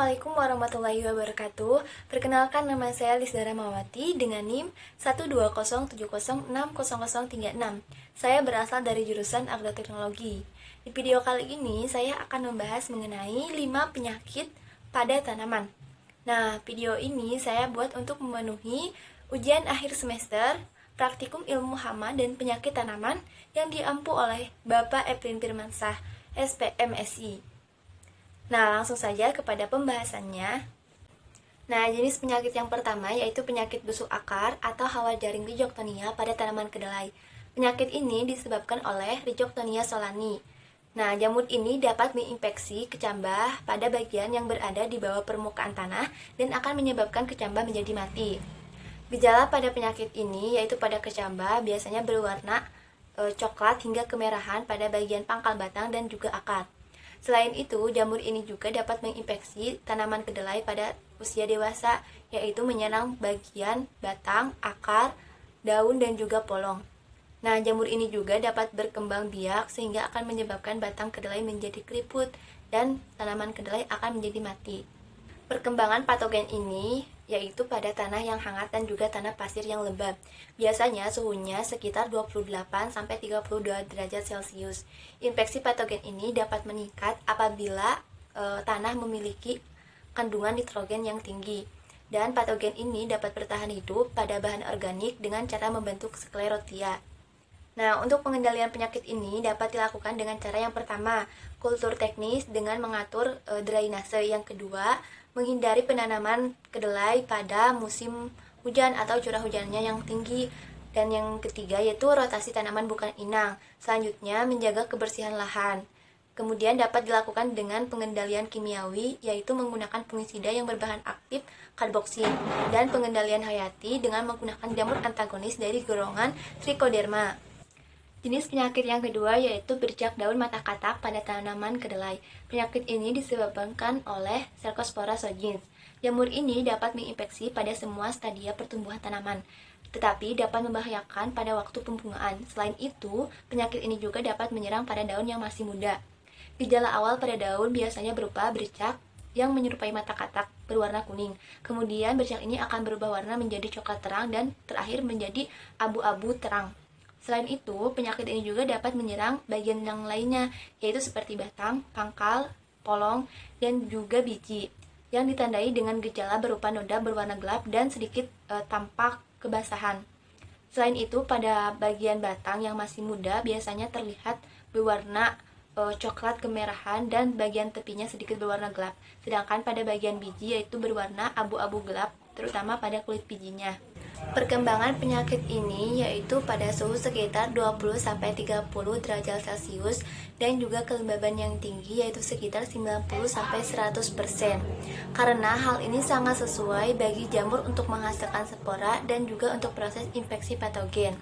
Assalamualaikum warahmatullahi wabarakatuh. Perkenalkan, nama saya Lisda Ramawati dengan NIM 12070600036. Saya berasal dari jurusan Agroteknologi. Di video kali ini saya akan membahas mengenai 5 penyakit pada tanaman. Nah, video ini saya buat untuk memenuhi ujian akhir semester Praktikum Ilmu Hama dan Penyakit Tanaman yang diampu oleh Bapak Eplin Firmansyah, SPMSI. Nah, langsung saja kepada pembahasannya. Nah, jenis penyakit yang pertama yaitu penyakit busuk akar atau hawa jaring Rhizoctonia pada tanaman kedelai. Penyakit ini disebabkan oleh Rhizoctonia solani. Nah, jamur ini dapat menginfeksi kecambah pada bagian yang berada di bawah permukaan tanah dan akan menyebabkan kecambah menjadi mati. Gejala pada penyakit ini yaitu pada kecambah biasanya berwarna coklat hingga kemerahan pada bagian pangkal batang dan juga akar. Selain itu, jamur ini juga dapat menginfeksi tanaman kedelai pada usia dewasa, yaitu menyerang bagian batang, akar, daun, dan juga polong. Nah, jamur ini juga dapat berkembang biak sehingga akan menyebabkan batang kedelai menjadi keriput dan tanaman kedelai akan menjadi mati. Perkembangan patogen ini yaitu pada tanah yang hangat dan juga tanah pasir yang lembab. Biasanya suhunya sekitar 28-32 derajat Celcius. Infeksi patogen ini dapat meningkat apabila tanah memiliki kandungan nitrogen yang tinggi. Dan patogen ini dapat bertahan hidup pada bahan organik dengan cara membentuk sklerotia. Nah, untuk pengendalian penyakit ini dapat dilakukan dengan cara yang pertama, kultur teknis dengan mengatur drainase. Yang kedua, menghindari penanaman kedelai pada musim hujan atau curah hujannya yang tinggi. Dan yang ketiga yaitu rotasi tanaman bukan inang. Selanjutnya, menjaga kebersihan lahan. Kemudian dapat dilakukan dengan pengendalian kimiawi, yaitu menggunakan fungisida yang berbahan aktif karboksil, dan pengendalian hayati dengan menggunakan jamur antagonis dari golongan Trichoderma. Jenis penyakit yang kedua yaitu bercak daun mata katak pada tanaman kedelai. Penyakit ini disebabkan oleh Cercospora sojins. Jamur ini dapat menginfeksi pada semua stadia pertumbuhan tanaman, tetapi dapat membahayakan pada waktu pembungaan. Selain itu, penyakit ini juga dapat menyerang pada daun yang masih muda. Gejala awal pada daun biasanya berupa bercak yang menyerupai mata katak berwarna kuning. Kemudian bercak ini akan berubah warna menjadi coklat terang dan terakhir menjadi abu-abu terang. Selain itu, penyakit ini juga dapat menyerang bagian yang lainnya, yaitu seperti batang, pangkal, polong, dan juga biji, yang ditandai dengan gejala berupa noda berwarna gelap dan sedikit tampak kebasahan. Selain itu, pada bagian batang yang masih muda biasanya terlihat berwarna coklat kemerahan dan bagian tepinya sedikit berwarna gelap, sedangkan pada bagian biji yaitu berwarna abu-abu gelap, terutama pada kulit bijinya. Perkembangan penyakit ini yaitu pada suhu sekitar 20-30 derajat Celcius dan juga kelembaban yang tinggi yaitu sekitar 90-100%. Karena hal ini sangat sesuai bagi jamur untuk menghasilkan spora dan juga untuk proses infeksi patogen.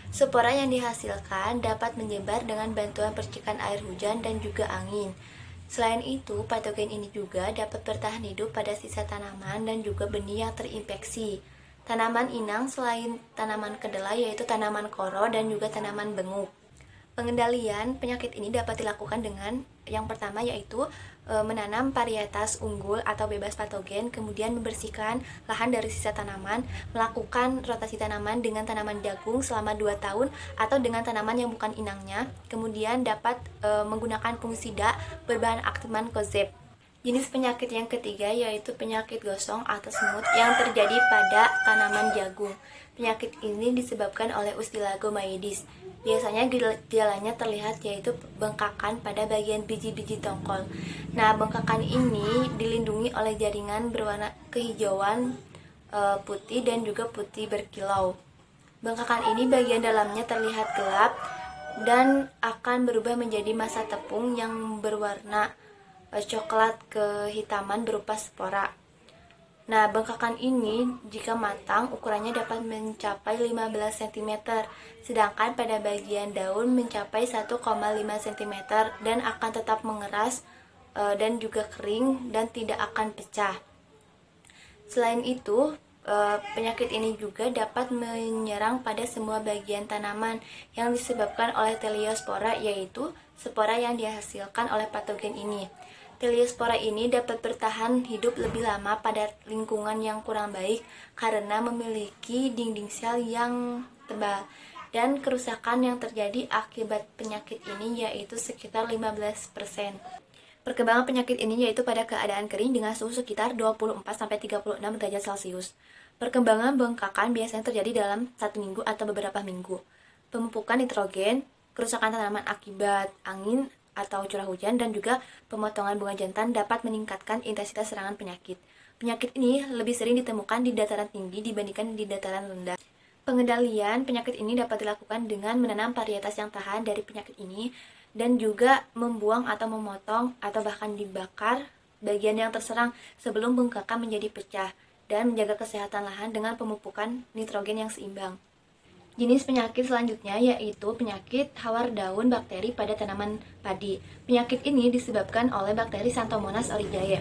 Spora yang dihasilkan dapat menyebar dengan bantuan percikan air hujan dan juga angin. Selain itu, patogen ini juga dapat bertahan hidup pada sisa tanaman dan juga benih yang terinfeksi. Tanaman inang selain tanaman kedelai yaitu tanaman koro dan juga tanaman benguk. Pengendalian penyakit ini dapat dilakukan dengan yang pertama yaitu menanam varietas unggul atau bebas patogen, kemudian membersihkan lahan dari sisa tanaman, melakukan rotasi tanaman dengan tanaman jagung selama 2 tahun atau dengan tanaman yang bukan inangnya, kemudian dapat menggunakan fungisida berbahan aktif mancozeb. Jenis penyakit yang ketiga yaitu penyakit gosong atau semut yang terjadi pada tanaman jagung. Penyakit ini disebabkan oleh Ustilago maedis. Biasanya gejalanya terlihat yaitu bengkakan pada bagian biji-biji tongkol. Nah, bengkakan ini dilindungi oleh jaringan berwarna kehijauan, putih dan juga putih berkilau. Bengkakan ini bagian dalamnya terlihat gelap dan akan berubah menjadi massa tepung yang berwarna coklat kehitaman berupa spora. Nah, bengkakan ini jika matang ukurannya dapat mencapai 15 cm, sedangkan pada bagian daun mencapai 1,5 cm dan akan tetap mengeras dan juga kering dan tidak akan pecah. Selain itu, penyakit ini juga dapat menyerang pada semua bagian tanaman yang disebabkan oleh Teliospora, yaitu spora yang dihasilkan oleh patogen ini. Teliospora ini dapat bertahan hidup lebih lama pada lingkungan yang kurang baik karena memiliki dinding sel yang tebal. Dan kerusakan yang terjadi akibat penyakit ini yaitu sekitar 15%. Perkembangan penyakit ini yaitu pada keadaan kering dengan suhu sekitar 24-36 derajat Celcius. Perkembangan bengkakan biasanya terjadi dalam 1 minggu atau beberapa minggu. Pemupukan nitrogen, kerusakan tanaman akibat angin atau curah hujan, dan juga pemotongan bunga jantan dapat meningkatkan intensitas serangan penyakit. Penyakit ini lebih sering ditemukan di dataran tinggi dibandingkan di dataran rendah. Pengendalian penyakit ini dapat dilakukan dengan menanam varietas yang tahan dari penyakit ini dan juga membuang atau memotong atau bahkan dibakar bagian yang terserang sebelum bengkakan menjadi pecah, dan menjaga kesehatan lahan dengan pemupukan nitrogen yang seimbang. Jenis penyakit selanjutnya yaitu penyakit hawar daun bakteri pada tanaman padi. Penyakit ini disebabkan oleh bakteri Xanthomonas oryzae.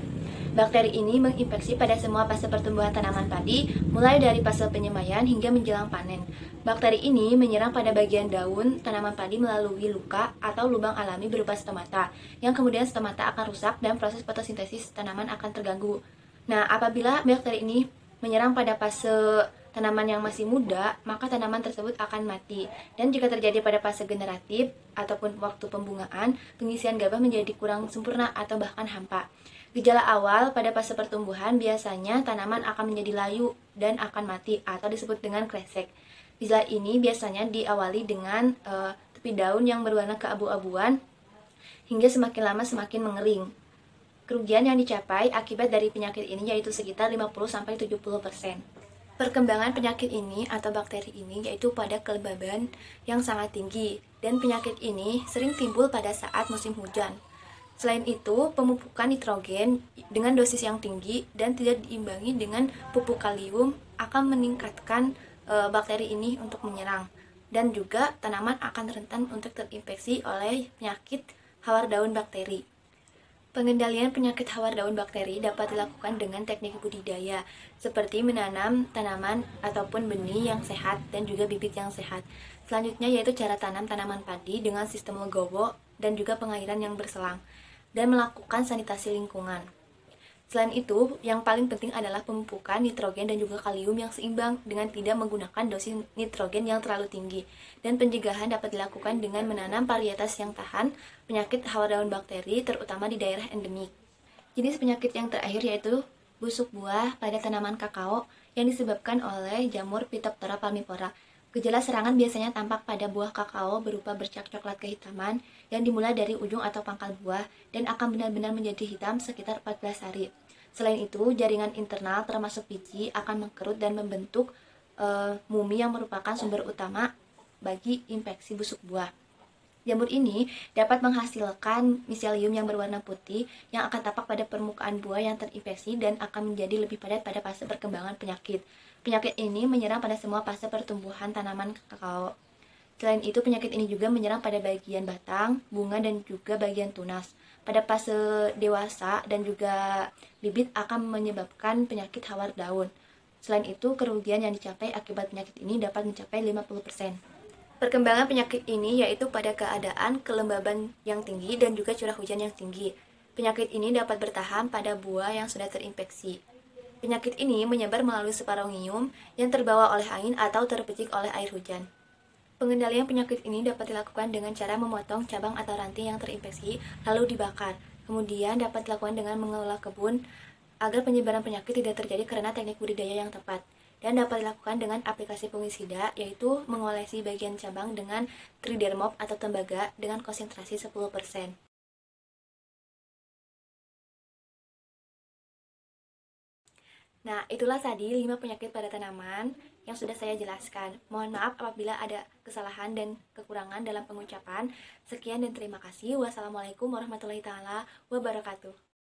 Bakteri ini menginfeksi pada semua fase pertumbuhan tanaman padi, mulai dari fase penyemaian hingga menjelang panen. Bakteri ini menyerang pada bagian daun tanaman padi melalui luka atau lubang alami berupa stomata, yang kemudian stomata akan rusak dan proses fotosintesis tanaman akan terganggu. Nah, apabila bakteri ini menyerang pada fase tanaman yang masih muda, maka tanaman tersebut akan mati. Dan jika terjadi pada fase generatif ataupun waktu pembungaan, pengisian gabah menjadi kurang sempurna atau bahkan hampa. Gejala awal pada fase pertumbuhan biasanya tanaman akan menjadi layu dan akan mati atau disebut dengan kresek. Gejala ini biasanya diawali dengan tepi daun yang berwarna keabu-abuan hingga semakin lama semakin mengering. Kerugian yang dicapai akibat dari penyakit ini yaitu sekitar 50-70%. Perkembangan penyakit ini atau bakteri ini yaitu pada kelembaban yang sangat tinggi, dan penyakit ini sering timbul pada saat musim hujan. Selain itu, pemupukan nitrogen dengan dosis yang tinggi dan tidak diimbangi dengan pupuk kalium akan meningkatkan bakteri ini untuk menyerang, dan juga tanaman akan rentan untuk terinfeksi oleh penyakit hawar daun bakteri. Pengendalian penyakit hawar daun bakteri dapat dilakukan dengan teknik budidaya, seperti menanam tanaman ataupun benih yang sehat dan juga bibit yang sehat. Selanjutnya yaitu cara tanam tanaman padi dengan sistem legowo dan juga pengairan yang berselang, dan melakukan sanitasi lingkungan. Selain itu, yang paling penting adalah pemupukan nitrogen dan juga kalium yang seimbang dengan tidak menggunakan dosis nitrogen yang terlalu tinggi. Dan pencegahan dapat dilakukan dengan menanam varietas yang tahan penyakit hawar daun bakteri, terutama di daerah endemik. Jenis penyakit yang terakhir yaitu busuk buah pada tanaman kakao yang disebabkan oleh jamur Phytophthora palmipora. Gejala serangan biasanya tampak pada buah kakao berupa bercak coklat kehitaman yang dimulai dari ujung atau pangkal buah dan akan benar-benar menjadi hitam sekitar 14 hari. Selain itu, jaringan internal termasuk biji akan mengkerut dan membentuk mumi yang merupakan sumber utama bagi infeksi busuk buah. Jamur ini dapat menghasilkan miselium yang berwarna putih yang akan tampak pada permukaan buah yang terinfeksi dan akan menjadi lebih padat pada fase perkembangan penyakit. Penyakit ini menyerang pada semua fase pertumbuhan tanaman kakao. Selain itu, penyakit ini juga menyerang pada bagian batang, bunga, dan juga bagian tunas. Pada fase dewasa dan juga bibit akan menyebabkan penyakit hawar daun. Selain itu, kerugian yang dicapai akibat penyakit ini dapat mencapai 50%. Perkembangan penyakit ini yaitu pada keadaan kelembaban yang tinggi dan juga curah hujan yang tinggi. Penyakit ini dapat bertahan pada buah yang sudah terinfeksi. Penyakit ini menyebar melalui sporangium yang terbawa oleh angin atau terpicik oleh air hujan. Pengendalian penyakit ini dapat dilakukan dengan cara memotong cabang atau ranting yang terinfeksi lalu dibakar. Kemudian dapat dilakukan dengan mengelola kebun agar penyebaran penyakit tidak terjadi karena teknik budidaya yang tepat. Dan dapat dilakukan dengan aplikasi fungisida, yaitu mengolesi bagian cabang dengan tridermop atau tembaga dengan konsentrasi 10%. Nah, itulah tadi 5 penyakit pada tanaman yang sudah saya jelaskan. Mohon maaf apabila ada kesalahan dan kekurangan dalam pengucapan. Sekian dan terima kasih. Wassalamualaikum warahmatullahi wabarakatuh.